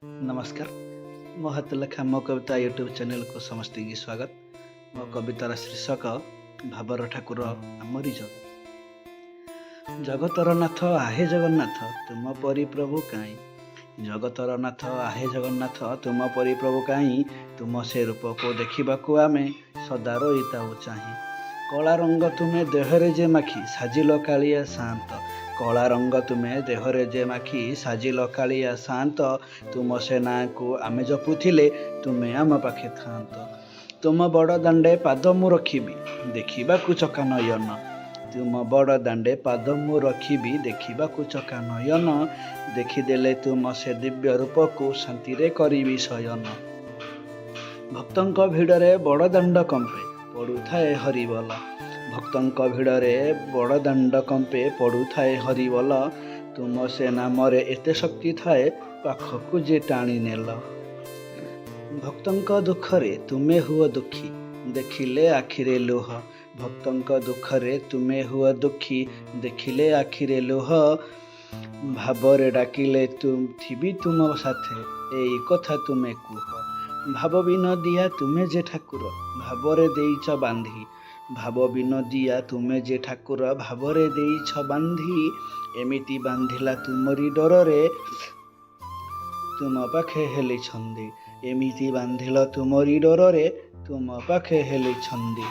नमस्कार। मो हाथ लेखा मो कविता यूट्यूब चैनल को समस्त की स्वागत। मो कवितार शीर्षक भावर ठाकुर आमरी जगतर नाथ आहे जगन्नाथ तुम परि प्रभु काई। जगतर नाथ आहे जगन्नाथ तुम परि प्रभु काई। तुम से रूप को देखा आमे सदा रहीताऊ चाहे। कला रंग तुम्हें देहरे जे माखी साजिल कालिया शांत। कला रंग तुम्हें देहरे जे माखी साजिल कालिया शांत। तुम से ना को आमे जपुथिले तुम्हें आम पाखे थांत। तुम बड़ दांडे पाद मु रखिबी देखिबाकु चका नयन। तुम बड़ दांडे पाद मु रखिबी देखिबाकु चका नयन। देखिदेले तुम से दिव्य रूप को शांति रे करिबी शयन। भक्तंक भिड़रे बड़ दांड कंपे पड़ुथाए हरिबल। भक्तंक भिड़रे बड़ दांड कंपे पड़ुथाए हरिबल। तुम से नामरे एते शक्ति थाए पाखकु जे टाणी नेल। भक्तंक दुखरे तुमे हुआ दुखी देखिले आखिरे लुह। भक्तंक दुखरे तुमे हुआ दुखी देखिले आखिरे लुह। भावरे डाकिले तुम थिबी तुम साथे एई कथा तुमे कुह। भाव विनोदिया तुमे जे ठाकुर भावरे देइछ बांधी। भाव विनोदिया तुमे जे ठाकुर भावरे देइछ बांधी। एमिति बांधिला तुमरी डରରେ तुम पाखे हेली छंदी। एमिति बांधिल तुमरी डରରେ तुम पाखे हेली छंदी।